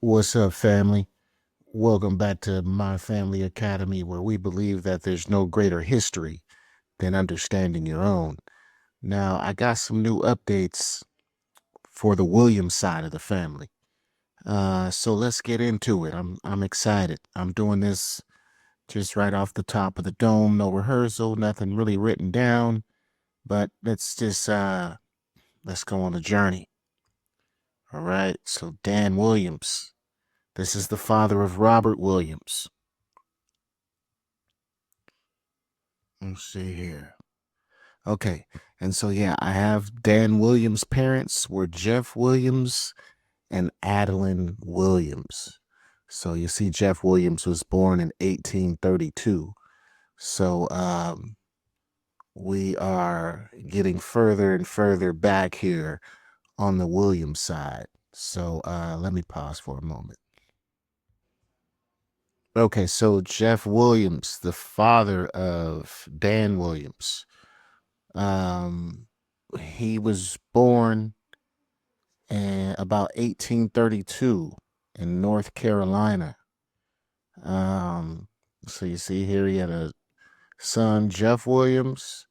What's up, family? Welcome back to My Family Academy, where we believe that there's no greater history than understanding your own. Now, I got some new updates for the Williams side of the family. So let's get into it. I'm excited. I'm doing this just right off the top of the dome, no rehearsal, nothing really written down. But let's go on a journey. All right. So Dan Williams. This is the father of Robert Williams. Let's see here. Okay. And so, yeah, I have Dan Williams' parents were Jeff Williams and Adeline Williams. So you see, Jeff Williams was born in 1832. So we are getting further and further back here on the Williams side. So let me pause for a moment. Okay, so Jeff Williams, the father of Dan Williams, um, he was born in about 1832 in North Carolina. Um, so you see here he had a son, Jeff Williams,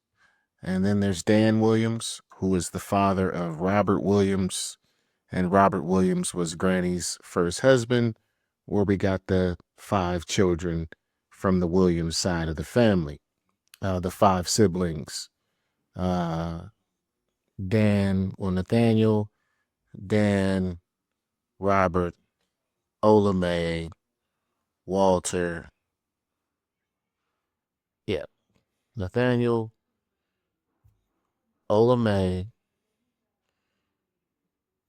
and then there's Dan Williams, who is the father of Robert Williams, and Robert Williams was Granny's first husband, where we got the five children from the Williams side of the family, the five siblings. Uh, Nathaniel, Dan, Robert, Ola Mae, Walter. Yeah, Nathaniel, Ola Mae,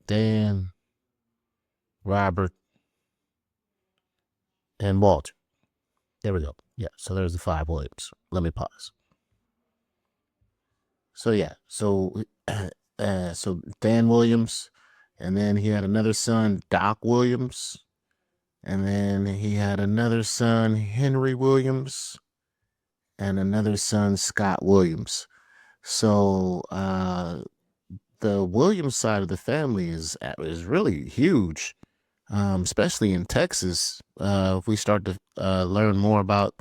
Dan, Robert, and Walter. There we go. Yeah, so there's the five Williams. Let me pause. So yeah, so Dan Williams, and then he had another son, Doc Williams, and then he had another son, Henry Williams, and another son, Scott Williams. So the Williams side of the family is really huge, especially in Texas. If we start to learn more about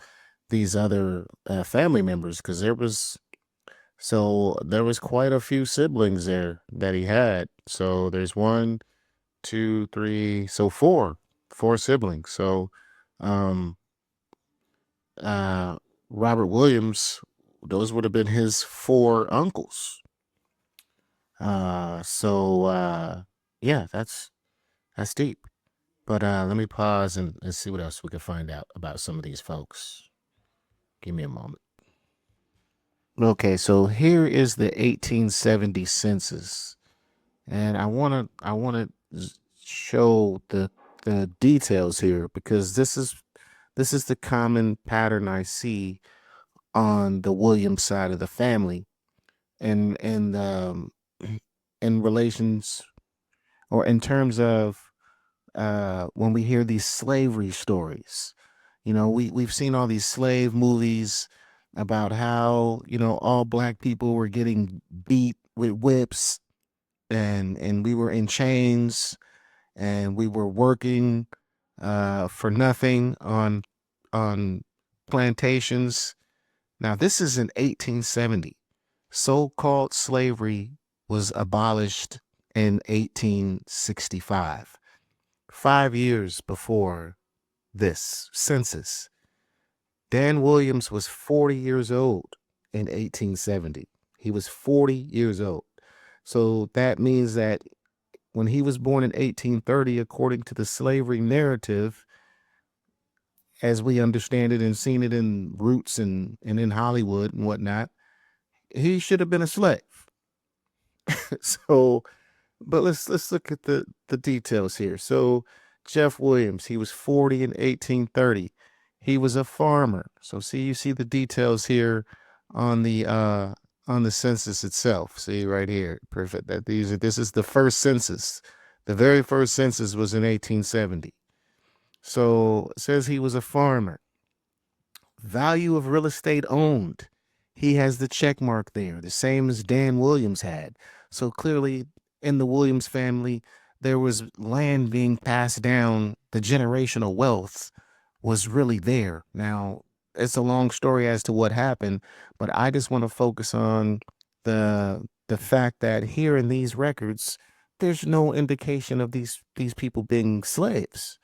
these other family members, because there was quite a few siblings there that he had. So there's one, two, three, so four siblings. So um, uh, Robert Williams, those would have been his four uncles. Yeah, that's deep. But let me pause and see what else we can find out about some of these folks. Give me a moment. Okay, so here is the 1870 census, and I wanna show the details here because this is the common pattern I see on the Williams side of the family, and in relations or in terms of when we hear these slavery stories. We've seen all these slave movies about how, all black people were getting beat with whips and we were in chains and we were working for nothing on plantations. Now, this is in 1870. So-called slavery was abolished in 1865, 5 years before this census. Dan Williams was 40 years old in 1870. He was 40 years old. So that means that when he was born in 1830, according to the slavery narrative, as we understand it and seen it in Roots and in Hollywood and whatnot, he should have been a slave. So, but let's look at the details here. So Jeff Williams, he was 40 in 1830. He was a farmer. So you see the details here on the census itself. See right here. Perfect. This is the first census. The very first census was in 1870. So it says he was a farmer. Value of real estate owned. He has the check mark there, the same as Dan Williams had. So clearly in the Williams family, there was land being passed down. The generational wealth was really there. Now, it's a long story as to what happened, but I just want to focus on the fact that here in these records, there's no indication of these people being slaves.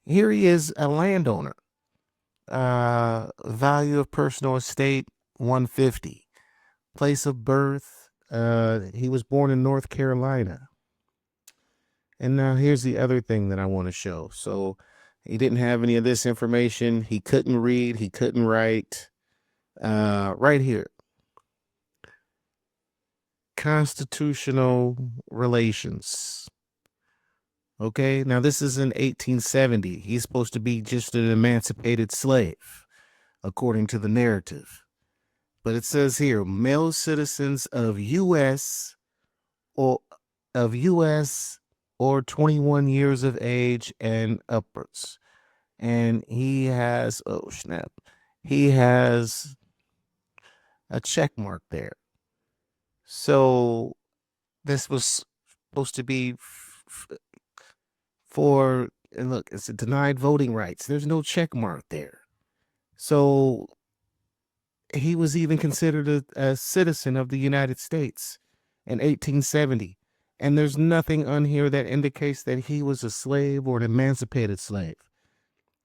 Here he is, a landowner. Value of personal estate 150. Place of birth, he was born in North Carolina. And now here's the other thing that I want to show. So he didn't have any of this information. He couldn't read. He couldn't write. Right here. Constitutional relations. Okay, now this is in 1870. He's supposed to be just an emancipated slave, according to the narrative. But it says here, male citizens of U.S. or 21 years of age and upwards. And he has, oh snap, he has a check mark there. So this was supposed to be for, and look, it's a denied voting rights. There's no check mark there. So he was even considered a citizen of the United States in 1870. And there's nothing on here that indicates that he was a slave or an emancipated slave.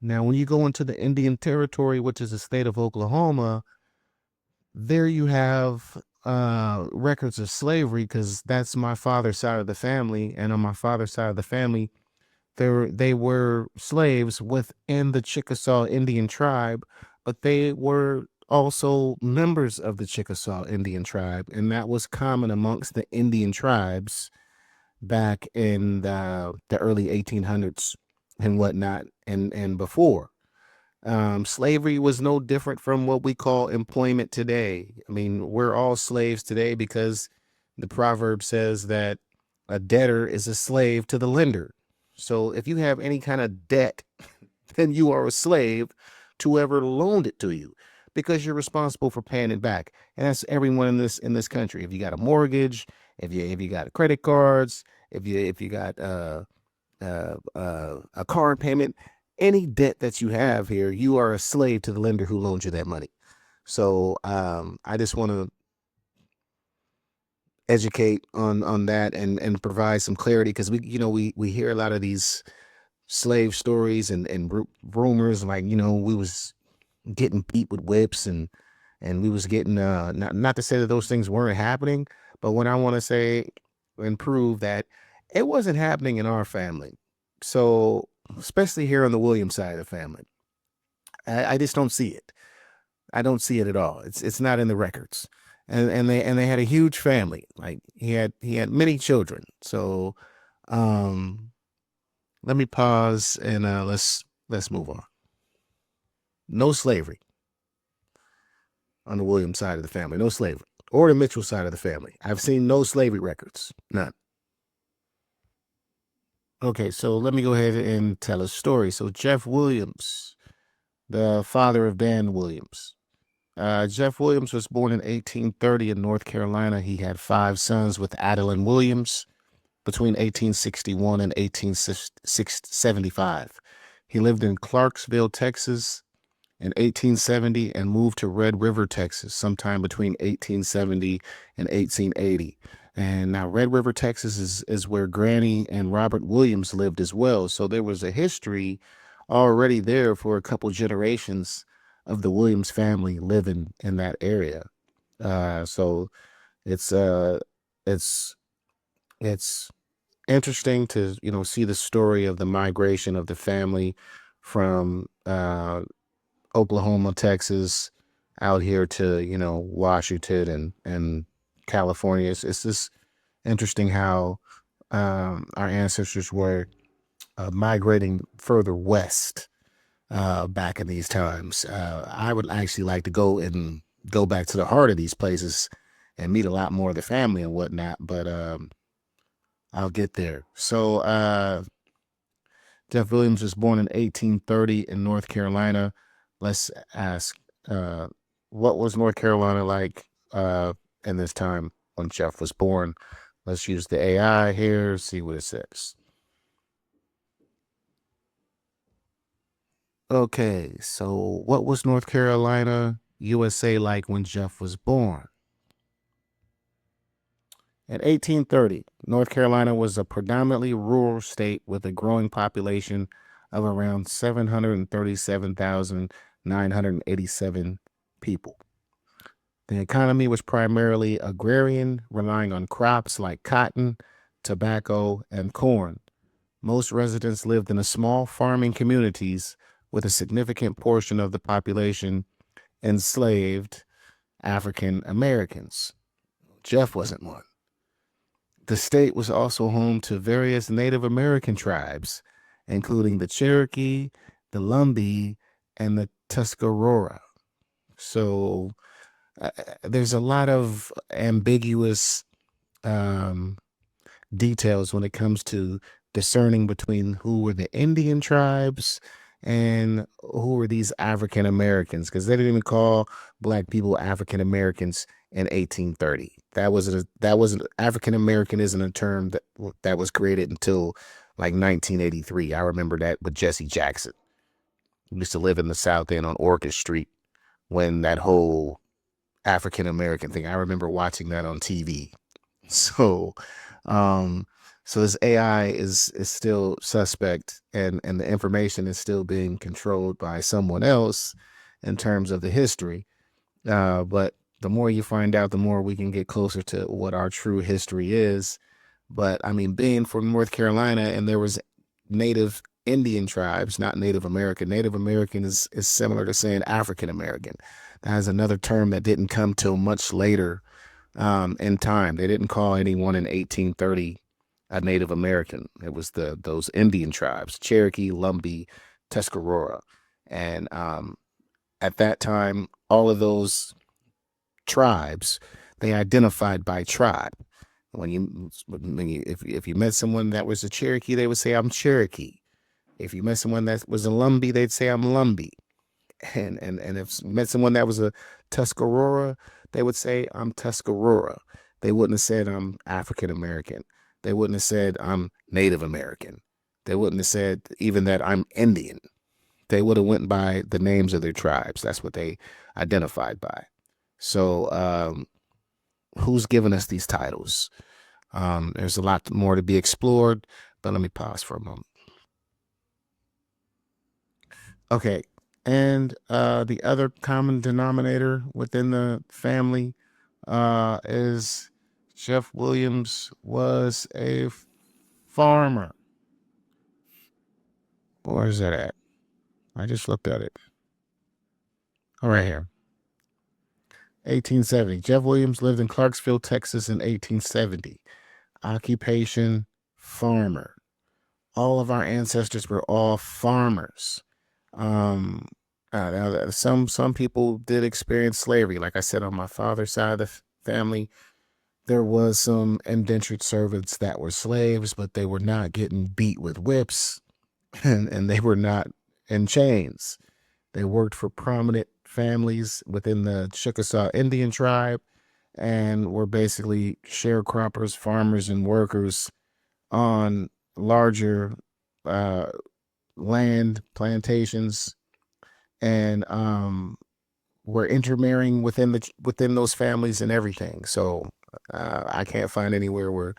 Now, when you go into the Indian Territory, which is the state of Oklahoma, there you have records of slavery, because that's my father's side of the family. And on my father's side of the family, they were slaves within the Chickasaw Indian tribe, but they were also members of the Chickasaw Indian tribe, and that was common amongst the Indian tribes back in the early 1800s and whatnot, and before. Slavery was no different from what we call employment today. I mean, we're all slaves today because the proverb says that a debtor is a slave to the lender. So if you have any kind of debt, then you are a slave to whoever loaned it to you, because you're responsible for paying it back. And that's everyone in this country. If you got a mortgage, if you got credit cards, if you got a car payment, any debt that you have here, you are a slave to the lender who loaned you that money. So I just want to educate on that and provide some clarity, because we hear a lot of these slave stories and rumors, like, we was getting beat with whips and we was getting not to say that those things weren't happening, but what I want to say and prove that it wasn't happening in our family. So especially here on the Williams side of the family, I just don't see it. I don't see it at all. It's not in the records. And they had a huge family. Like he had many children. So let me pause and let's move on. No slavery on the Williams side of the family. No slavery. Or the Mitchell side of the family. I've seen no slavery records. None. Okay, so let me go ahead and tell a story. So Jeff Williams, the father of Dan Williams. Jeff Williams was born in 1830 in North Carolina. He had 5 sons with Evelyn Williams between 1861 and 1875. He lived in Clarksville, Texas in 1870 and moved to Red River, Texas sometime between 1870 and 1880. And now Red River, Texas is where Granny and Robert Williams lived as well. So there was a history already there for a couple generations of the Williams family living in that area. So it's interesting to, see the story of the migration of the family from Oklahoma, Texas, out here to, Washington and California. It's just interesting how our ancestors were migrating further west back in these times. I would actually like to go back to the heart of these places and meet a lot more of the family and whatnot, but I'll get there. So Jeff Williams was born in 1830 in North Carolina. Let's ask, what was North Carolina like in this time when Jeff was born? Let's use the AI here, see what it says. Okay, so what was North Carolina, USA like when Jeff was born? In 1830, North Carolina was a predominantly rural state with a growing population of around 737,987 people. The economy was primarily agrarian, relying on crops like cotton, tobacco, and corn. Most residents lived in a small farming communities with a significant portion of the population enslaved African Americans. Jeff wasn't one. The state was also home to various Native American tribes, including the Cherokee, the Lumbee, and the Tuscarora. So there's a lot of ambiguous um, details when it comes to discerning between who were the Indian tribes and who were these African Americans, because they didn't even call black people African Americans in 1830. That wasn't African American isn't a term that was created until like 1983. I remember that with Jesse Jackson. He used to live in the South End on Orchard Street when that whole African American thing. I remember watching that on TV. So, um, so this AI is still suspect, and the information is still being controlled by someone else in terms of the history. But the more you find out, the more we can get closer to what our true history is. But I mean, being from North Carolina, and there was Native Indian tribes, not Native American. Native American is similar to saying African American. That is another term that didn't come till much later in time. They didn't call anyone in 1830 a Native American. It was those Indian tribes, Cherokee, Lumbee, Tuscarora. And at that time, all of those tribes, they identified by tribe. If you met someone that was a Cherokee, they would say, I'm Cherokee. If you met someone that was a Lumbee, they'd say, I'm Lumbee. And if you met someone that was a Tuscarora, they would say, I'm Tuscarora. They wouldn't have said, I'm African American. They wouldn't have said, I'm Native American. They wouldn't have said even that I'm Indian. They would have went by the names of their tribes. That's what they identified by. So who's giving us these titles? There's a lot more to be explored, but let me pause for a moment. Okay. And the other common denominator within the family is Jeff Williams was a farmer. Where is that at? I just looked at it. Oh, right here. 1870. Jeff Williams lived in Clarksville, Texas in 1870. Occupation, farmer. All of our ancestors were all farmers. Now, some people did experience slavery. Like I said, on my father's side of the family, there was some indentured servants that were slaves, but they were not getting beat with whips, and they were not in chains. They worked for prominent families within the Chickasaw Indian tribe and were basically sharecroppers, farmers, and workers on larger land plantations, and were intermarrying within those families and everything. So I can't find anywhere where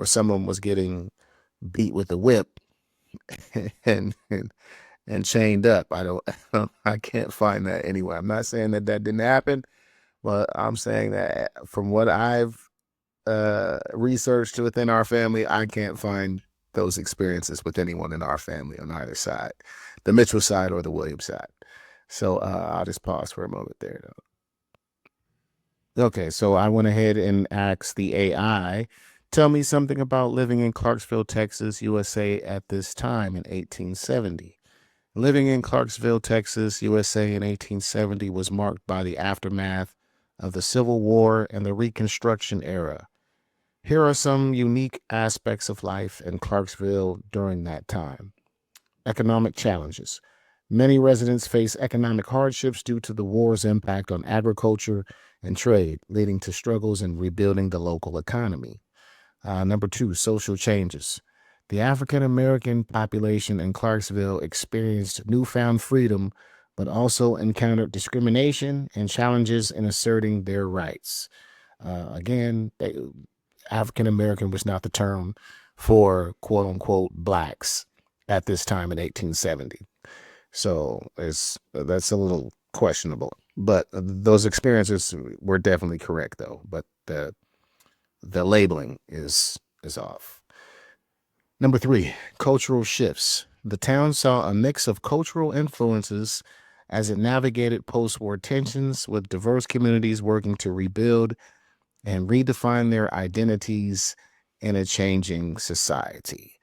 someone was getting beat with a whip and chained up. I can't find that anywhere. I'm not saying that didn't happen, but I'm saying that from what I've researched within our family, I can't find those experiences with anyone in our family on either side, the Mitchell side or the Williams side. So I'll just pause for a moment there, though. Okay, so I went ahead and asked the AI, tell me something about living in Clarksville, Texas, USA at this time in 1870. Living in Clarksville, Texas, USA in 1870 was marked by the aftermath of the Civil War and the Reconstruction era. Here are some unique aspects of life in Clarksville during that time. Economic challenges. Many residents face economic hardships due to the war's impact on agriculture and trade, leading to struggles in rebuilding the local economy. Number two, social changes. The African American population in Clarksville experienced newfound freedom, but also encountered discrimination and challenges in asserting their rights. Again, African American was not the term for quote unquote blacks at this time in 1870. So that's a little questionable. But those experiences were definitely correct, though. But the labeling is off. Number 3, cultural shifts. The town saw a mix of cultural influences as it navigated post-war tensions, with diverse communities working to rebuild and redefine their identities in a changing society.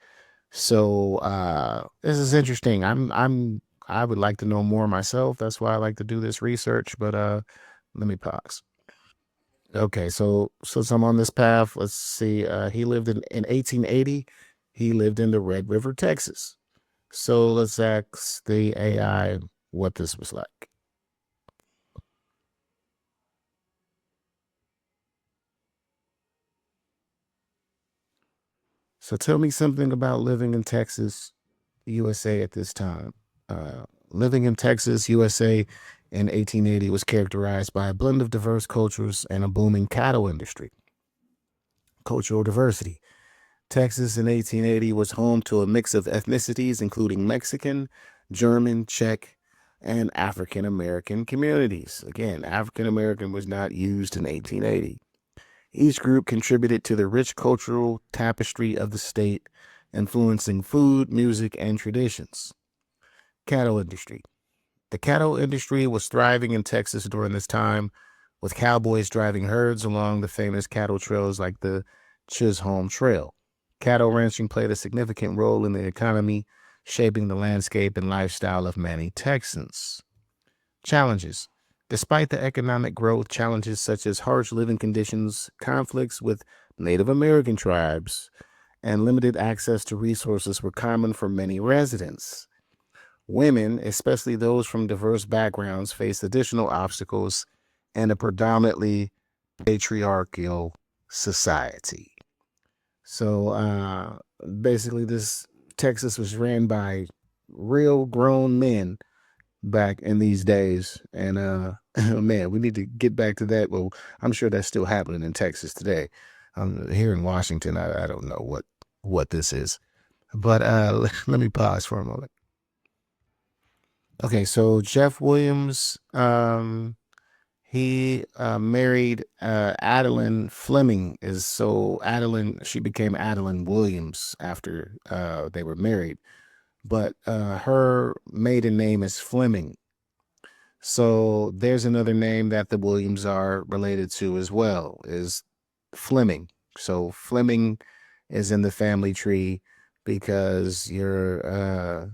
So this is interesting. I would like to know more myself. That's why I like to do this research. But let me pause. Okay, so since I'm on this path, let's see. He lived in 1880. He lived in the Red River, Texas. So let's ask the AI what this was like. So tell me something about living in Texas, USA at this time. Living in Texas, USA in 1880 was characterized by a blend of diverse cultures and a booming cattle industry. Cultural diversity. Texas in 1880 was home to a mix of ethnicities, including Mexican, German, Czech, and African American communities. Again, African American was not used in 1880. Each group contributed to the rich cultural tapestry of the state, influencing food, music, and traditions. Cattle industry. The cattle industry was thriving in Texas during this time, with cowboys driving herds along the famous cattle trails like the Chisholm Trail. Cattle ranching played a significant role in the economy, shaping the landscape and lifestyle of many Texans. Challenges. Despite the economic growth, challenges such as harsh living conditions, conflicts with Native American tribes, and limited access to resources were common for many residents. Women, especially those from diverse backgrounds, faced additional obstacles in a predominantly patriarchal society. So basically, this Texas was ran by real grown men back in these days. And man, we need to get back to that. Well, I'm sure that's still happening in Texas today. Here in Washington, I don't know what this is. But let me pause for a moment. Okay, so Jeff Williams, he married Adeline Fleming. She became Adeline Williams after they were married. But her maiden name is Fleming. So there's another name that the Williams are related to as well, is Fleming. So Fleming is in the family tree because your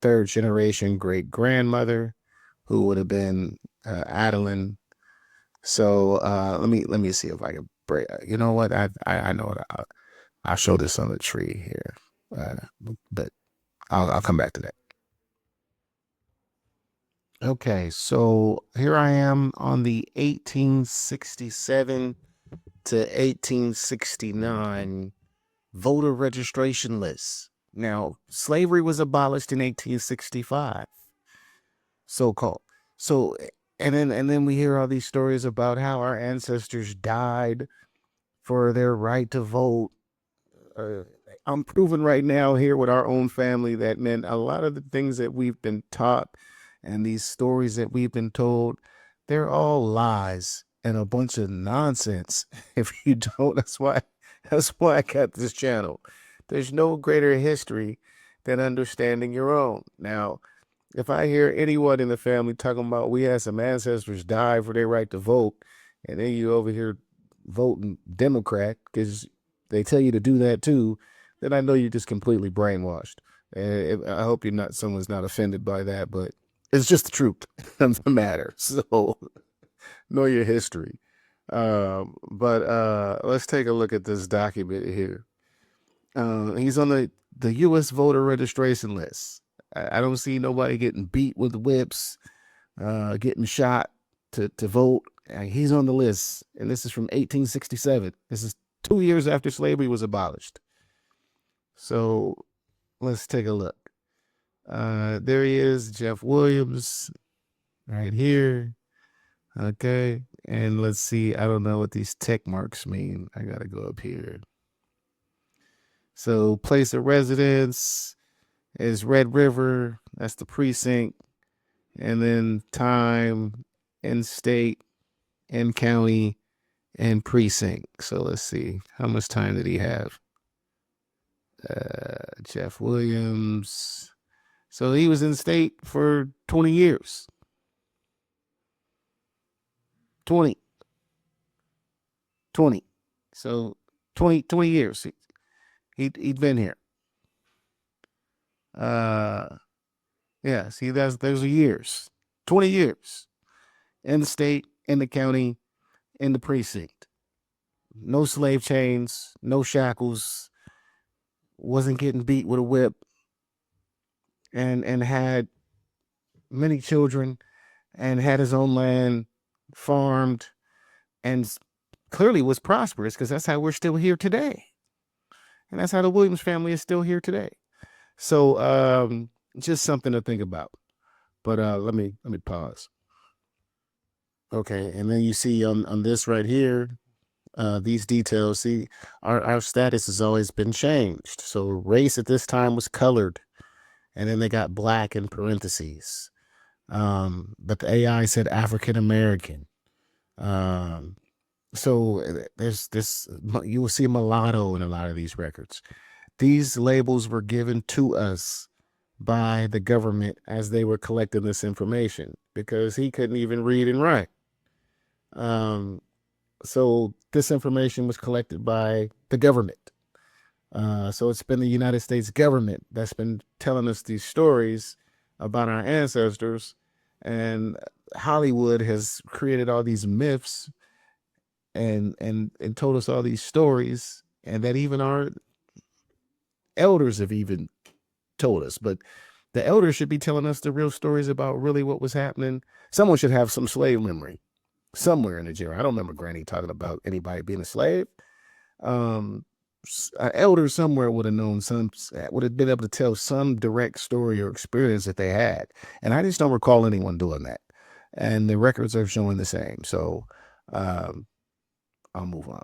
third generation great grandmother, who would have been Adeline. So let me see if I can break. You know what? I know what I'll show this on the tree here, but I'll come back to that. Okay, so here I am on the 1867 to 1869 voter registration list. Now, slavery was abolished in 1865, so called. So, and then we hear all these stories about how our ancestors died for their right to vote. uh, I'm proving right now here with our own family that, man, a lot of the things that we've been taught and these stories that we've been told, they're all lies and a bunch of nonsense. If you don't, that's why I got this channel. There's no greater history than understanding your own. Now, if I hear anyone in the family talking about we had some ancestors die for their right to vote, and then you over here voting Democrat because they tell you to do that too, then I know you're just completely brainwashed. And I hope someone's not offended by that, but it's just the truth of the matter. So know your history. But let's take a look at this document here. He's on the U.S. voter registration list. I don't see nobody getting beat with whips, getting shot to vote. He's on the list, and this is from 1867. This is 2 years after slavery was abolished. So let's take a look. There he is, Jeff Williams, right here. Okay. And let's see. I don't know what these check marks mean. I got to go up here. So place of residence is Red River. That's the precinct. And then time and state and county and precinct. So let's see. How much time did he have? Jeff Williams. So he was in state for 20 years. 20. So 20 years. He'd been here. Yeah, see, those are years. 20 years. In the state, in the county, in the precinct. No slave chains, no shackles, wasn't getting beat with a whip, and had many children, and had his own land, farmed, and clearly was prosperous, because that's how we're still here today. And that's how the Williams family is still here today. So just something to think about. But let me pause. Okay, and then you see on this right here, these details, see, our status has always been changed. So race at this time was colored, and then they got black in parentheses. But the AI said African American. So there's this, you will see mulatto in a lot of these records. These labels were given to us by the government as they were collecting this information, because he couldn't even read and write. So this information was collected by the government. So it's been the United States government that's been telling us these stories about our ancestors, and Hollywood has created all these myths and told us all these stories, and that even our elders have even told us. But the elders should be telling us the real stories about really what was happening. Someone should have some slave memory somewhere in the jail. I don't remember Granny talking about anybody being a slave. An elder somewhere would have known would have been able to tell some direct story or experience that they had. And I just don't recall anyone doing that. And the records are showing the same. So I'll move on.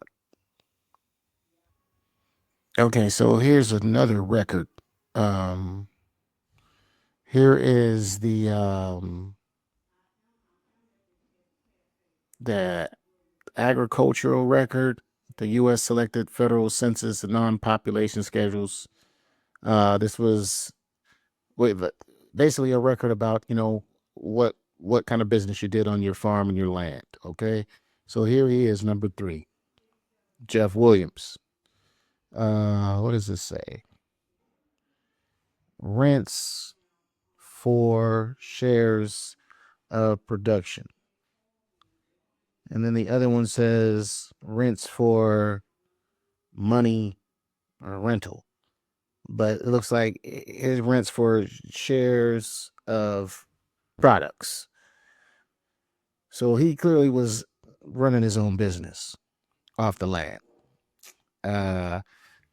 Okay, so here's another record. Here is the agricultural record, the U.S. selected federal census and non-population schedules. This was basically a record about, what kind of business you did on your farm and your land. Okay, so here he is, number 3, Jeff Williams. What does this say? Rents for shares of production. And then the other one says rents for money or rental. But it looks like his rents for shares of products. So he clearly was running his own business off the land.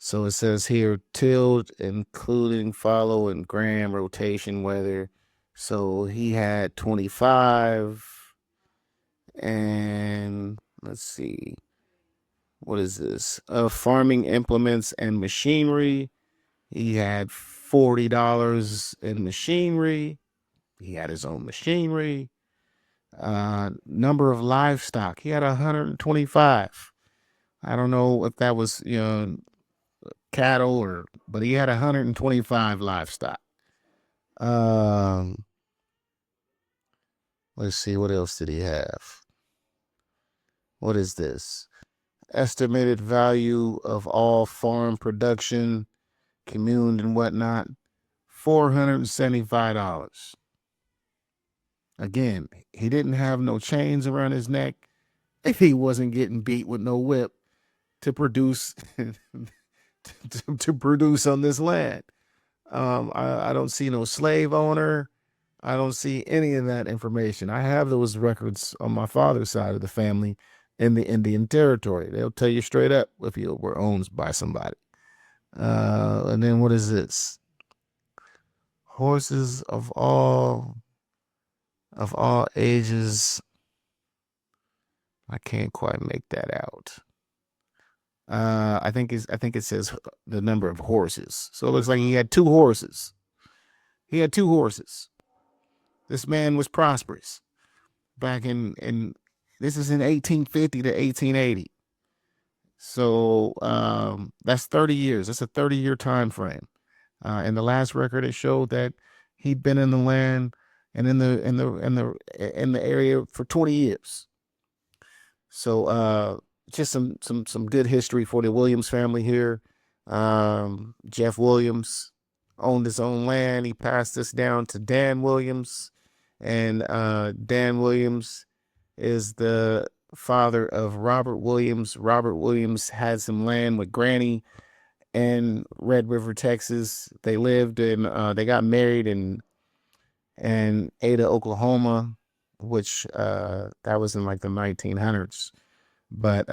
So it says here, tilled, including follow and gram rotation weather. So he had 25. And let's see, what is this? Farming implements and machinery. He had $40 in machinery. He had his own machinery. Number of livestock. He had 125. I don't know if that was, cattle but he had 125 livestock. Let's see, what else did he have? What is this? Estimated value of all farm production, communed and whatnot, $475. Again, he didn't have no chains around his neck if he wasn't getting beat with no whip to produce to produce on this land. I don't see no slave owner. I don't see any of that information. I have those records on my father's side of the family in the Indian Territory. They'll tell you straight up if you were owned by somebody. And then what is this? Horses of all ages. I can't quite make that out. I think it says the number of horses. So it looks like he had two horses. He had two horses. This man was prosperous back in this is in 1850 to 1880. So that's 30 years. That's a 30-year time frame. In the last record, it showed that he'd been in the land and in the area for 20 years. So just some good history for the Williams family here. Jeff Williams owned his own land. He passed this down to Dan Williams, and Dan Williams is the father of Robert Williams. Robert Williams had some land with Granny in Red River, Texas. They lived in they got married in Ada, Oklahoma, which that was in like the 1900s. But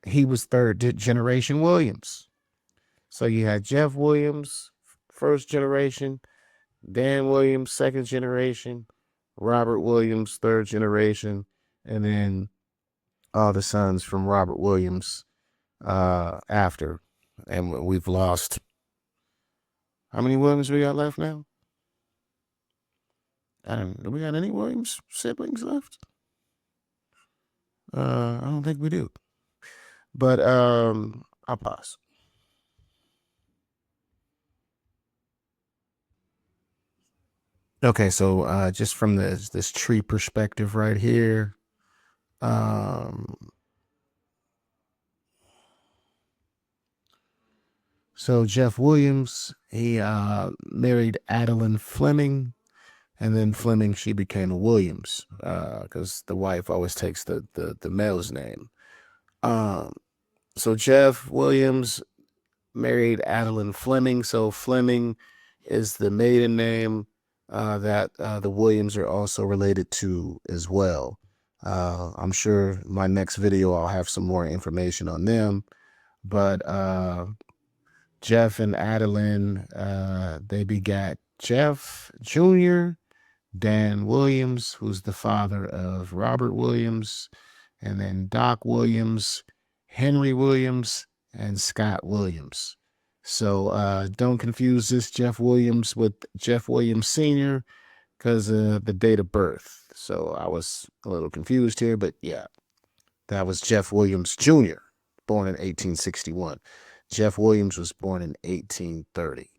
he was third generation Williams. So you had Jeff Williams, first generation, Dan Williams, second generation, Robert Williams, third generation, and then all the sons from Robert Williams after. And we've lost, how many Williams we got left now? Do we got any Williams siblings left? I don't think we do. But I'll pause. Okay, so just from this tree perspective right here, so Jeff Williams, he married Adeline Fleming, and then Fleming, she became a Williams, because the wife always takes the male's name. So Jeff Williams married Adeline Fleming, so Fleming is the maiden name that the Williams are also related to as well. I'm sure my next video I'll have some more information on them, but Jeff and Adeline, they begat Jeff Jr., Dan Williams, who's the father of Robert Williams, and then Doc Williams, Henry Williams, and Scott Williams. So don't confuse this Jeff Williams with Jeff Williams Sr. because of the date of birth. So I was a little confused here, but yeah, that was Jeff Williams Jr., born in 1861. Jeff Williams was born in 1830.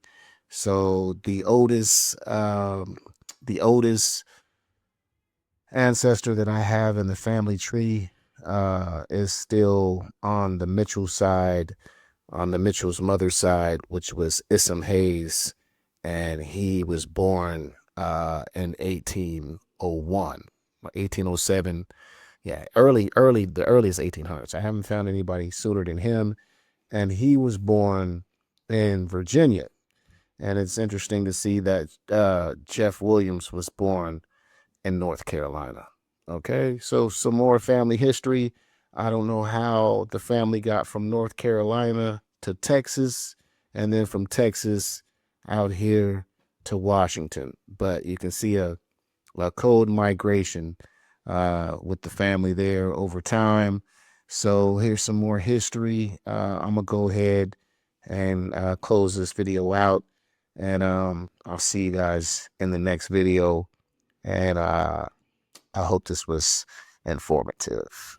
So the oldest ancestor that I have in the family tree is still on the Mitchell side, on the Mitchell's mother's side, which was Issam Hayes, and he was born in 1801, 1807. Yeah, the earliest 1800s. I haven't found anybody sooner than him, and he was born in Virginia. And it's interesting to see that Jeff Williams was born in North Carolina. Okay, so some more family history. I don't know how the family got from North Carolina to Texas, and then from Texas out here to Washington. But you can see a cold migration with the family there over time. So here's some more history. I'm gonna go ahead and close this video out, and I'll see you guys in the next video. And I hope this was informative.